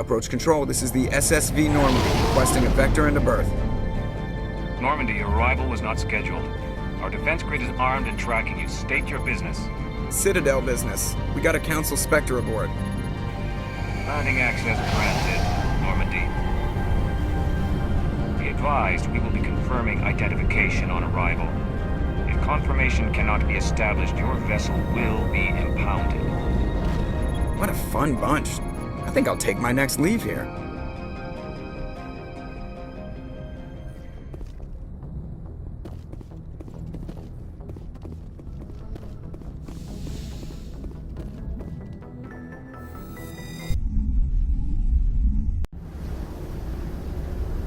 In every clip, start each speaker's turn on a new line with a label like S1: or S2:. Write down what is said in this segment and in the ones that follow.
S1: Approach control, this is the SSV Normandy, requesting a vector into berth.
S2: Normandy, your arrival was not scheduled. Our defense grid is armed and tracking you. State your business.
S1: Citadel business. We got a Council Spectre aboard.
S2: Landing access granted, Normandy. Be advised, we will be confirming identification on arrival. If confirmation cannot be established, your vessel will be impounded.
S1: What a fun bunch. I think I'll take my next leave here.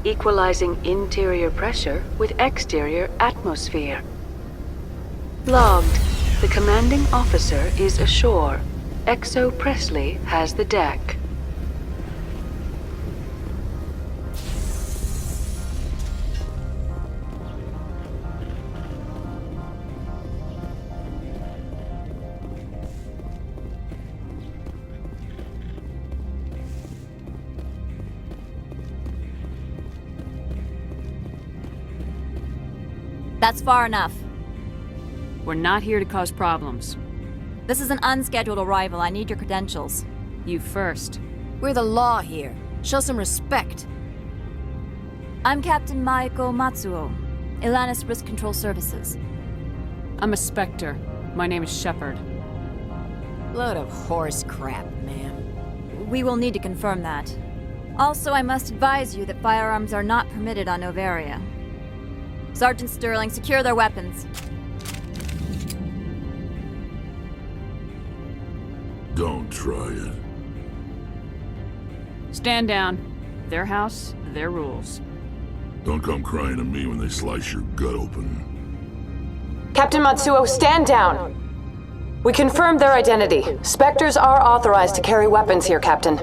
S3: Equalizing interior pressure with exterior atmosphere. Logged. The commanding officer is ashore. Exo Presley has the deck.
S4: That's far enough.
S5: We're not here to cause problems.
S4: This is an unscheduled arrival. I need your credentials.
S5: You first.
S6: We're the law here. Show some respect.
S4: I'm Captain Maiko Matsuo, Ilanis Risk Control Services.
S5: I'm a Spectre. My name is Shepard.
S6: Load of horse crap, ma'am.
S4: We will need to confirm that. Also, I must advise you that firearms are not permitted on Noveria. Sergeant Sterling, secure their weapons.
S7: Don't try it.
S5: Stand down. Their house, their rules.
S7: Don't come crying to me when they slice your gut open.
S8: Captain Matsuo, stand down! We confirmed their identity. Spectres are authorized to carry weapons here, Captain.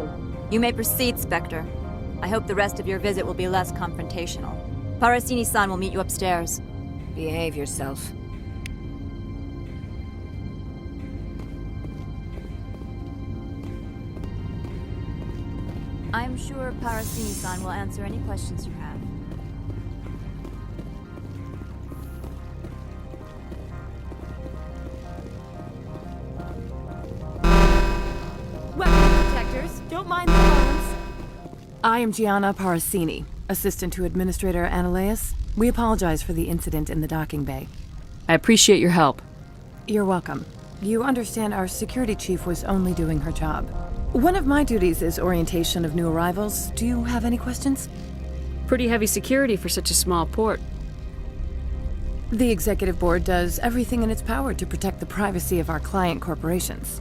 S4: You may proceed, Spectre. I hope the rest of your visit will be less confrontational. Parasini-san will meet you upstairs.
S6: Behave yourself.
S4: I'm sure Parasini-san will answer any questions you have.
S6: Weapon protectors, don't mind the alarms.
S9: I am Gianna Parasini, assistant to Administrator Ananias. We apologize for the incident in the docking bay.
S5: I appreciate your help.
S9: You're welcome. You understand our security chief was only doing her job. One of my duties is orientation of new arrivals. Do you have any questions?
S5: Pretty heavy security for such a small port.
S9: The Executive Board does everything in its power to protect the privacy of our client corporations.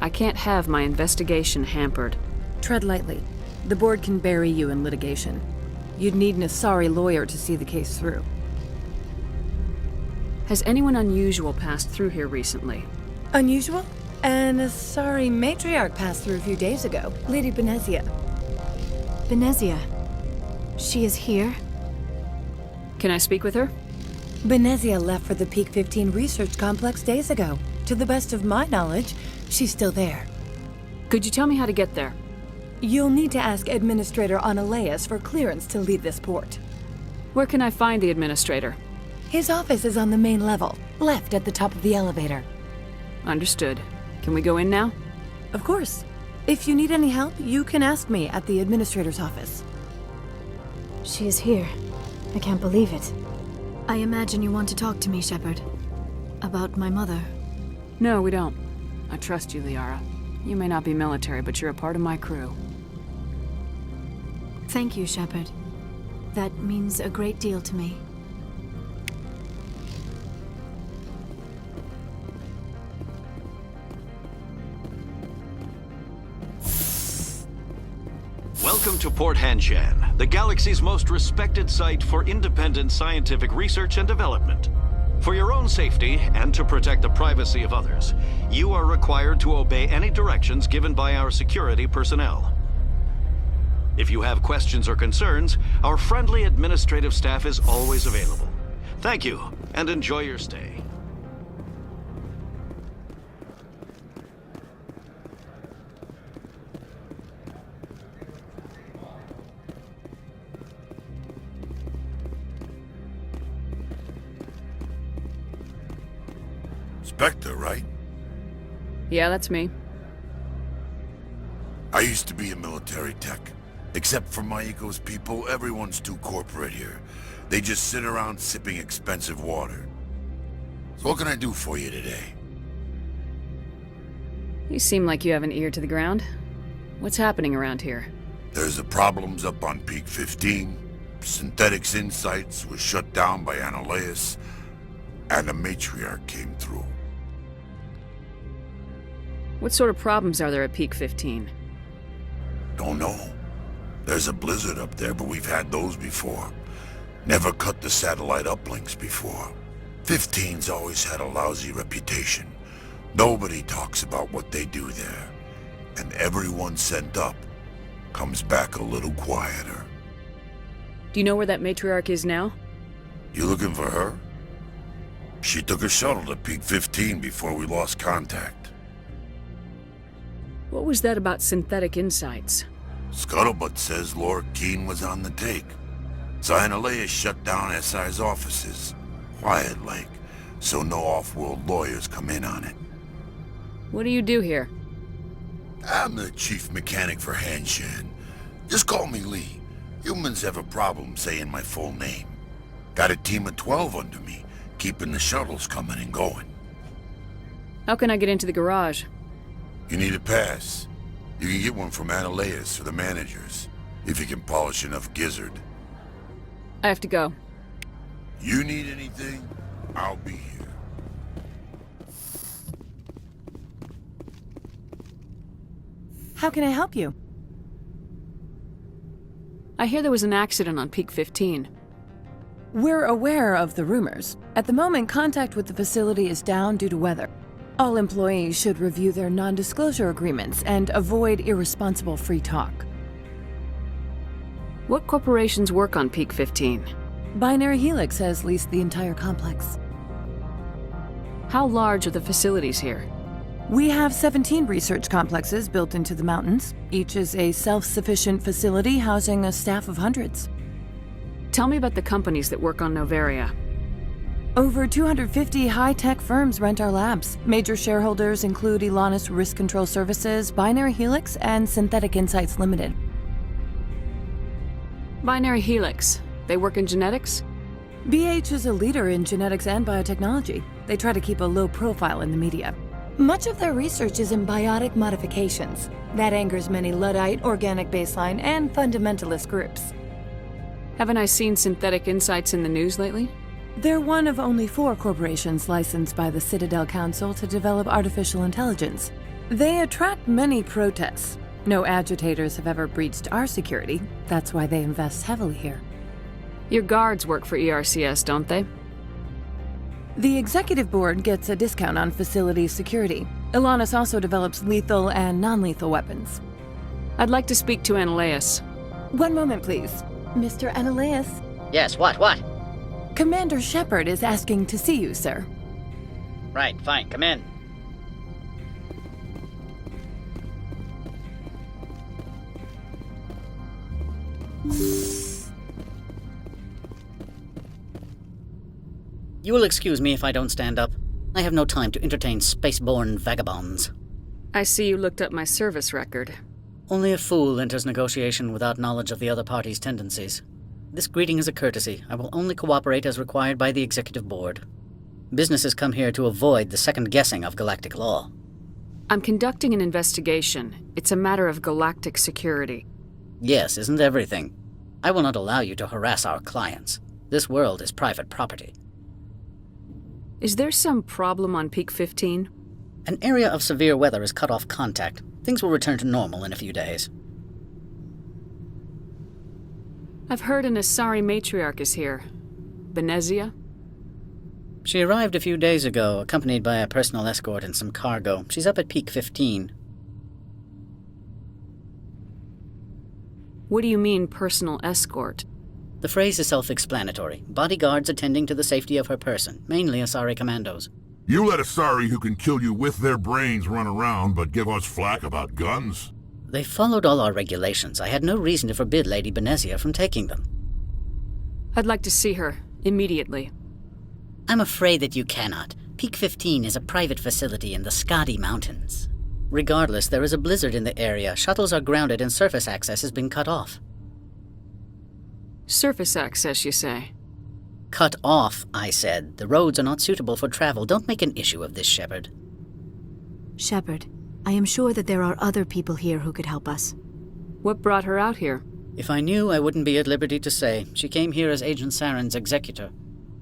S5: I can't have my investigation hampered.
S9: Tread lightly. The board can bury you in litigation. You'd need an Asari lawyer to see the case through.
S5: Has anyone unusual passed through here recently?
S9: Unusual? An Asari matriarch passed through a few days ago. Lady Benezia.
S6: Benezia. She is here?
S5: Can I speak with her?
S9: Benezia left for the Peak 15 research complex days ago. To the best of my knowledge, she's still there.
S5: Could you tell me how to get there?
S9: You'll need to ask Administrator Ananias for clearance to leave this port.
S5: Where can I find the Administrator?
S9: His office is on the main level, left at the top of the elevator.
S5: Understood. Can we go in now?
S9: Of course. If you need any help, you can ask me at the Administrator's office.
S6: She is here. I can't believe it. I imagine you want to talk to me, Shepard. About my mother.
S5: No, we don't. I trust you, Liara. You may not be military, but you're a part of my crew.
S6: Thank you, Shepard. That means a great deal to me.
S10: Welcome to Port Hanshan, the galaxy's most respected site for independent scientific research and development. For your own safety, and to protect the privacy of others, you are required to obey any directions given by our security personnel. If you have questions or concerns, our friendly administrative staff is always available. Thank you, and enjoy your stay.
S7: Spectre, right?
S5: Yeah, that's me.
S7: I used to be a military tech. Except for my eco's people, everyone's too corporate here. They just sit around sipping expensive water. So what can I do for you today?
S5: You seem like you have an ear to the ground. What's happening around here?
S7: There's the problems up on Peak 15. Synthetics Insights was shut down by Annihilus, and the Matriarch came through.
S5: What sort of problems are there at Peak 15?
S7: Don't know. There's a blizzard up there, but we've had those before. Never cut the satellite uplinks before. 15's always had a lousy reputation. Nobody talks about what they do there. And everyone sent up comes back a little quieter.
S5: Do you know where that matriarch is now?
S7: You looking for her? She took a shuttle to Peak 15 before we lost contact.
S5: What was that about Synthetic Insights?
S7: Scuttlebutt says Laura Keene was on the take. Annihilus shut down SI's offices. Quiet like, so no off-world lawyers come in on it.
S5: What do you do here?
S7: I'm the chief mechanic for Hanshan. Just call me Lee. Humans have a problem saying my full name. Got a team of 12 under me, keeping the shuttles coming and going.
S5: How can I get into the garage?
S7: You need a pass. You can get one from Annihilus or the managers, if you can polish enough gizzard.
S5: I have to go.
S7: You need anything, I'll be here.
S9: How can I help you?
S5: I hear there was an accident on Peak 15.
S9: We're aware of the rumors. At the moment, contact with the facility is down due to weather. All employees should review their non-disclosure agreements and avoid irresponsible free talk.
S5: What corporations work on Peak 15?
S9: Binary Helix has leased the entire complex.
S5: How large are the facilities here?
S9: We have 17 research complexes built into the mountains. Each is a self-sufficient facility housing a staff of hundreds.
S5: Tell me about the companies that work on Noveria.
S9: Over 250 high-tech firms rent our labs. Major shareholders include Elanus Risk Control Services, Binary Helix, and Synthetic Insights Limited.
S5: Binary Helix. They work in genetics?
S9: BH is a leader in genetics and biotechnology. They try to keep a low profile in the media. Much of their research is in biotic modifications. That angers many Luddite, organic baseline, and fundamentalist groups.
S5: Haven't I seen Synthetic Insights in the news lately?
S9: They're one of only 4 corporations licensed by the Citadel Council to develop artificial intelligence. They attract many protests. No agitators have ever breached our security. That's why they invest heavily here.
S5: Your guards work for ERCS, don't they?
S9: The executive board gets a discount on facility security. Elanus also develops lethal and non-lethal weapons.
S5: I'd like to speak to Annihilus.
S9: One moment, please. Mr. Annihilus?
S11: Yes, what?
S9: Commander Shepard is asking to see you, sir.
S11: Right, fine, come in. You will excuse me if I don't stand up. I have no time to entertain spaceborne vagabonds.
S5: I see you looked up my service record.
S11: Only a fool enters negotiation without knowledge of the other party's tendencies. This greeting is a courtesy. I will only cooperate as required by the executive board. Businesses come here to avoid the second guessing of galactic law.
S5: I'm conducting an investigation. It's a matter of galactic security.
S11: Yes, isn't everything? I will not allow you to harass our clients. This world is private property.
S5: Is there some problem on Peak 15?
S11: An area of severe weather has cut off contact. Things will return to normal in a few days.
S5: I've heard an Asari matriarch is here. Benezia?
S11: She arrived a few days ago, accompanied by a personal escort and some cargo. She's up at Peak 15.
S5: What do you mean, personal escort?
S11: The phrase is self-explanatory. Bodyguards attending to the safety of her person, mainly Asari commandos.
S7: You let Asari who can kill you with their brains run around, but give us flack about guns?
S11: They followed all our regulations. I had no reason to forbid Lady Benezia from taking them.
S5: I'd like to see her, immediately.
S11: I'm afraid that you cannot. Peak 15 is a private facility in the Skadi Mountains. Regardless, there is a blizzard in the area, shuttles are grounded, and surface access has been cut off.
S5: Surface access, you say?
S11: Cut off, I said. The roads are not suitable for travel. Don't make an issue of this, Shepard.
S6: Shepard, I am sure that there are other people here who could help us.
S5: What brought her out here?
S11: If I knew, I wouldn't be at liberty to say. She came here as Agent Saren's executor.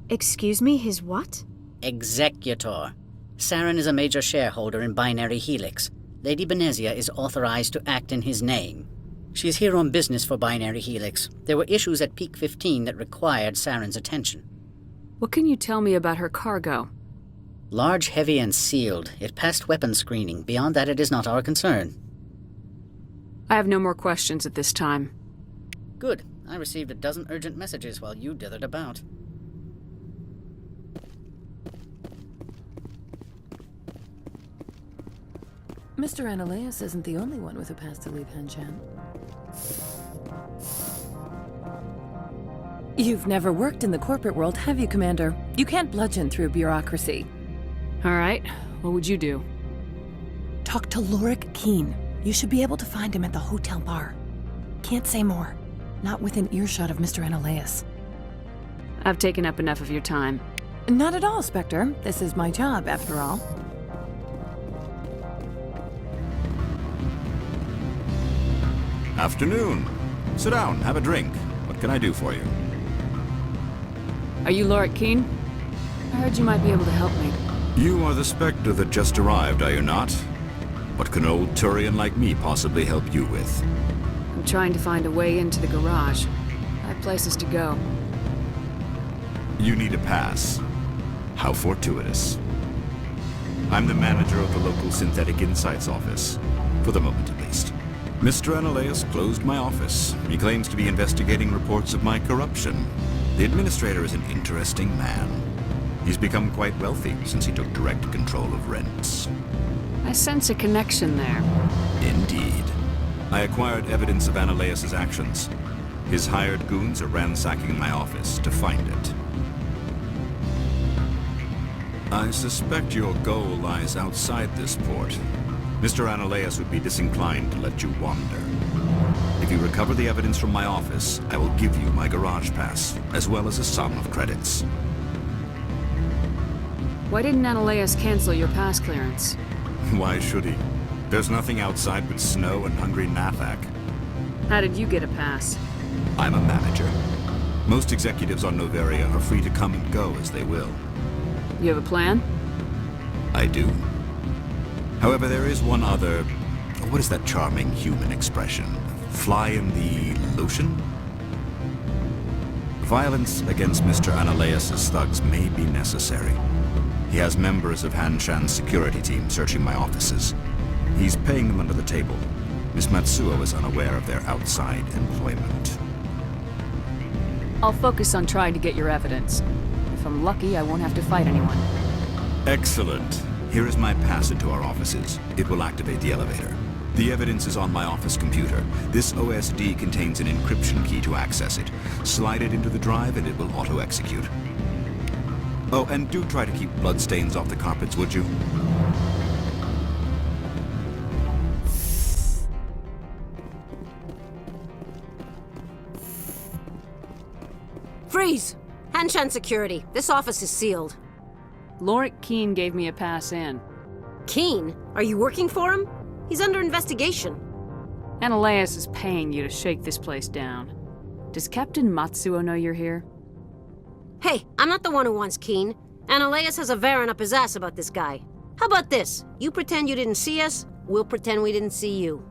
S6: Excuse me, his what?
S11: Executor. Saren is a major shareholder in Binary Helix. Lady Benezia is authorized to act in his name. She is here on business for Binary Helix. There were issues at Peak 15 that required Saren's attention.
S5: What can you tell me about her cargo?
S11: Large, heavy, and sealed. It passed weapons screening. Beyond that, it is not our concern.
S5: I have no more questions at this time.
S11: Good. I received a dozen urgent messages while you dithered about.
S9: Mr. Ananias isn't the only one with a pass to leave Hanshan. You've never worked in the corporate world, have you, Commander? You can't bludgeon through bureaucracy.
S5: All right. What would you do?
S9: Talk to Lorik Keene. You should be able to find him at the hotel bar. Can't say more. Not within earshot of Mr. Ananias.
S5: I've taken up enough of your time.
S9: Not at all, Spectre. This is my job, after all.
S12: Afternoon. Sit down, have a drink. What can I do for you?
S5: Are you Lorik Keene? I heard you might be able to help me.
S12: You are the Spectre that just arrived, are you not? What can an old Turian like me possibly help you with?
S5: I'm trying to find a way into the garage. I have places to go.
S12: You need a pass. How fortuitous. I'm the manager of the local Synthetic Insights office. For the moment, at least. Mr. Ananias closed my office. He claims to be investigating reports of my corruption. The administrator is an interesting man. He's become quite wealthy since he took direct control of rents.
S5: I sense a connection there.
S12: Indeed. I acquired evidence of Ananias' actions. His hired goons are ransacking my office to find it. I suspect your goal lies outside this port. Mr. Ananias would be disinclined to let you wander. If you recover the evidence from my office, I will give you my garage pass, as well as a sum of credits.
S5: Why didn't Ananias cancel your pass clearance?
S12: Why should he? There's nothing outside but snow and hungry Nathak.
S5: How did you get a pass?
S12: I'm a manager. Most executives on Noveria are free to come and go as they will.
S5: You have a plan?
S12: I do. However, there is one other... What is that charming human expression? Fly in the lotion? Violence against Mr. Ananias' thugs may be necessary. He has members of Hanshan's security team searching my offices. He's paying them under the table. Miss Matsuo is unaware of their outside employment.
S5: I'll focus on trying to get your evidence. If I'm lucky, I won't have to fight anyone.
S12: Excellent. Here is my pass into our offices. It will activate the elevator. The evidence is on my office computer. This OSD contains an encryption key to access it. Slide it into the drive and it will auto-execute. Oh, and do try to keep bloodstains off the carpets, would you?
S13: Freeze! Hanshan security. This office is sealed.
S5: Lorik Keene gave me a pass in.
S13: Keene? Are you working for him? He's under investigation.
S5: Ananias is paying you to shake this place down. Does Captain Matsuo know you're here?
S13: Hey, I'm not the one who wants Keene. Ananias has a Varen up his ass about this guy. How about this? You pretend you didn't see us, we'll pretend we didn't see you.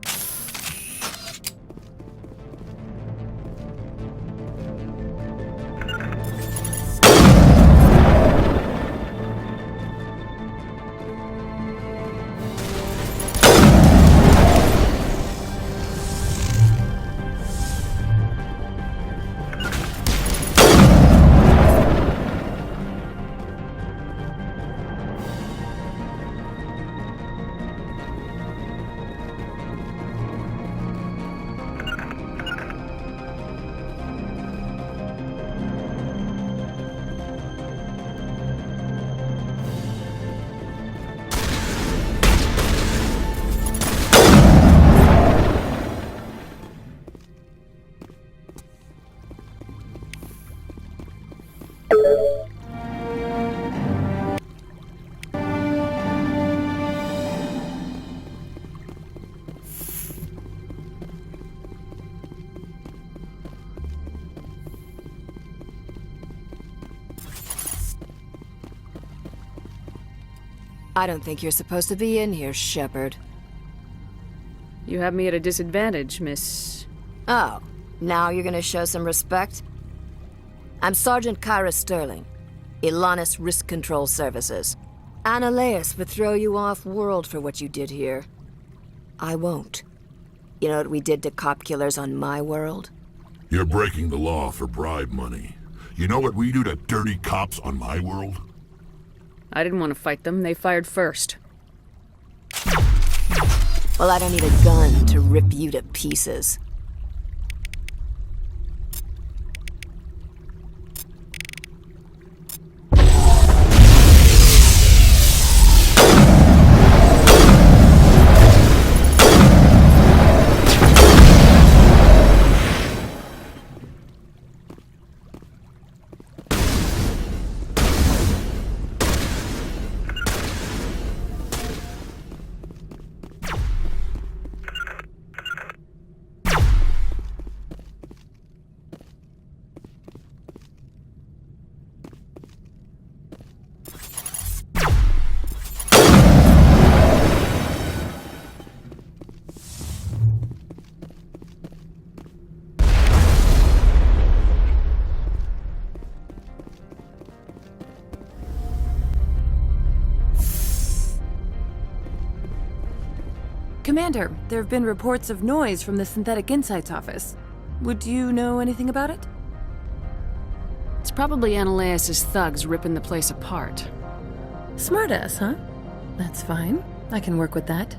S14: I don't think you're supposed to be in here, Shepard.
S5: You have me at a disadvantage, Miss...
S14: Oh, now you're gonna show some respect? I'm Sergeant Kyra Sterling, Ilanis Risk Control Services. Annaleus would throw you off-world for what you did here. I won't. You know what we did to cop killers on my world?
S7: You're breaking the law for bribe money. You know what we do to dirty cops on my world?
S5: I didn't want to fight them. They fired first.
S14: Well, I don't need a gun to rip you to pieces.
S9: Commander, there have been reports of noise from the Synthetic Insights office. Would you know anything about it?
S5: It's probably Annaleus' thugs ripping the place apart.
S9: Smartass, huh? That's fine. I can work with that.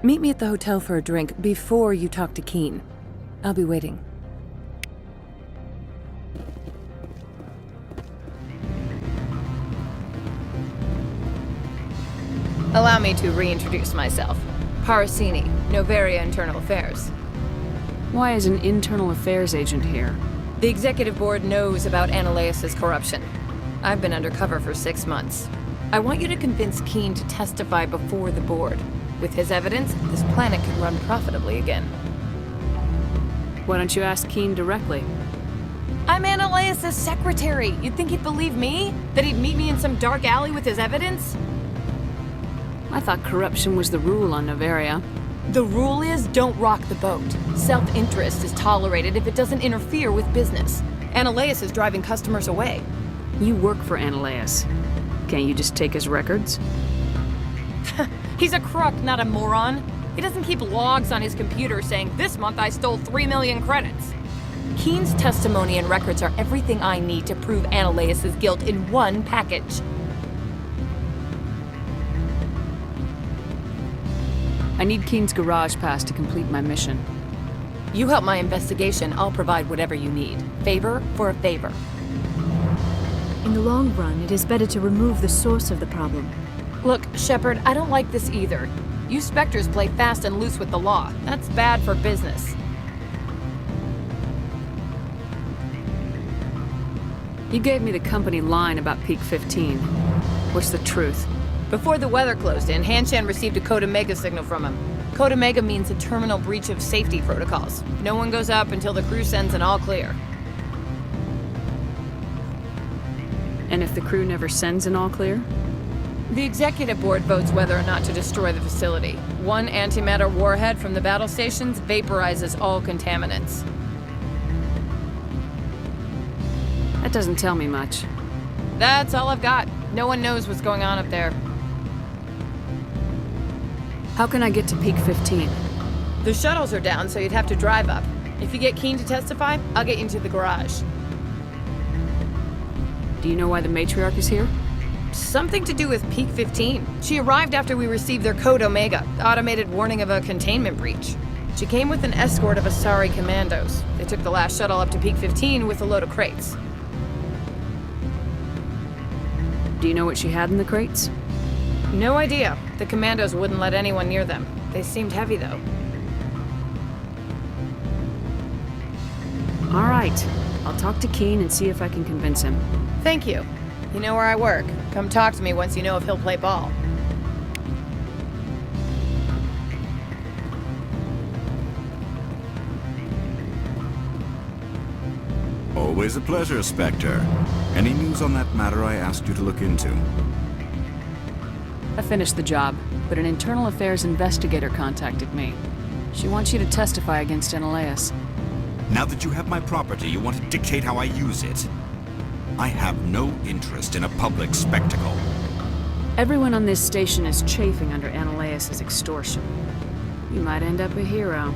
S9: Meet me at the hotel for a drink before you talk to Keen. I'll be waiting.
S15: Allow me to reintroduce myself. Parasini, Noveria Internal Affairs.
S5: Why is an internal affairs agent here?
S15: The executive board knows about Annaleus' corruption. I've been undercover for 6 months. I want you to convince Keen to testify before the board. With his evidence, this planet can run profitably again.
S5: Why don't you ask Keen directly?
S15: I'm Annaleus' secretary. You'd think he'd believe me? That he'd meet me in some dark alley with his evidence?
S5: I thought corruption was the rule on Noveria.
S15: The rule is don't rock the boat. Self-interest is tolerated if it doesn't interfere with business. Annaleus is driving customers away.
S5: You work for Annaleus. Can't you just take his records?
S15: He's a crook, not a moron. He doesn't keep logs on his computer saying, this month I stole 3 million credits. Keen's testimony and records are everything I need to prove Annaleus' guilt in one package.
S5: I need Keen's garage pass to complete my mission.
S15: You help my investigation, I'll provide whatever you need. Favor for a favor.
S6: In the long run, it is better to remove the source of the problem.
S15: Look, Shepard, I don't like this either. You Spectres play fast and loose with the law. That's bad for business.
S5: You gave me the company line about Peak 15. What's the truth?
S15: Before the weather closed in, Hanshan received a Code Omega signal from him. Code Omega means a terminal breach of safety protocols. No one goes up until the crew sends an all clear.
S5: And if the crew never sends an all clear?
S15: The executive board votes whether or not to destroy the facility. One antimatter warhead from the battle stations vaporizes all contaminants.
S5: That doesn't tell me much.
S15: That's all I've got. No one knows what's going on up there.
S5: How can I get to Peak 15?
S15: The shuttles are down, so you'd have to drive up. If you get Keen to testify, I'll get you into the garage.
S5: Do you know why the matriarch is here?
S15: Something to do with Peak 15. She arrived after we received their Code Omega, automated warning of a containment breach. She came with an escort of Asari commandos. They took the last shuttle up to Peak 15 with a load of crates.
S5: Do you know what she had in the crates?
S15: No idea. The commandos wouldn't let anyone near them. They seemed heavy, though.
S5: All right. I'll talk to Keen and see if I can convince him.
S15: Thank you. You know where I work. Come talk to me once you know if he'll play ball.
S12: Always a pleasure, Spectre. Any news on that matter I asked you to look into?
S5: I finished the job, but an internal affairs investigator contacted me. She wants you to testify against Analeas.
S12: Now that you have my property, you want to dictate how I use it. I have no interest in a public spectacle.
S5: Everyone on this station is chafing under Analeas' extortion. You might end up a hero.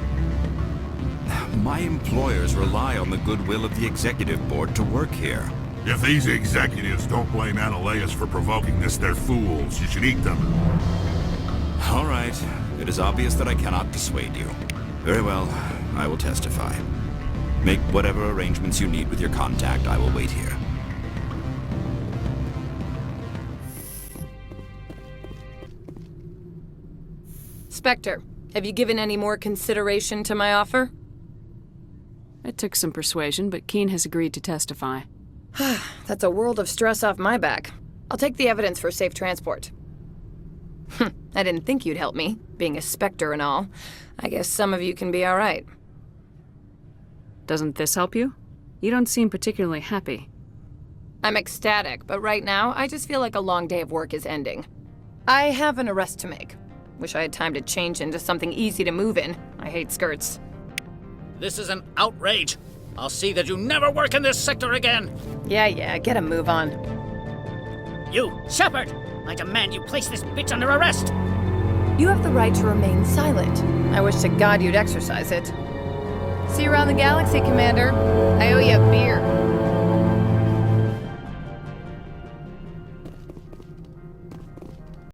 S12: My employers rely on the goodwill of the executive board to work here.
S7: If these executives don't blame Analeas for provoking this, they're fools. You should eat them.
S12: All right. It is obvious that I cannot dissuade you. Very well. I will testify. Make whatever arrangements you need with your contact. I will wait here.
S15: Spectre, have you given any more consideration to my offer?
S5: It took some persuasion, but Keen has agreed to testify.
S15: That's a world of stress off my back. I'll take the evidence for safe transport. I didn't think you'd help me, being a Spectre and all. I guess some of you can be alright.
S5: Doesn't this help you? You don't seem particularly happy.
S15: I'm ecstatic, but right now, I just feel like a long day of work is ending. I have an arrest to make. Wish I had time to change into something easy to move in. I hate skirts.
S11: This is an outrage. I'll see that you never work in this sector again.
S15: Yeah, get a move on.
S11: You, Shepard! I demand you place this bitch under arrest!
S15: You have the right to remain silent. I wish to God you'd exercise it. See you around the galaxy, Commander. I owe you a beer.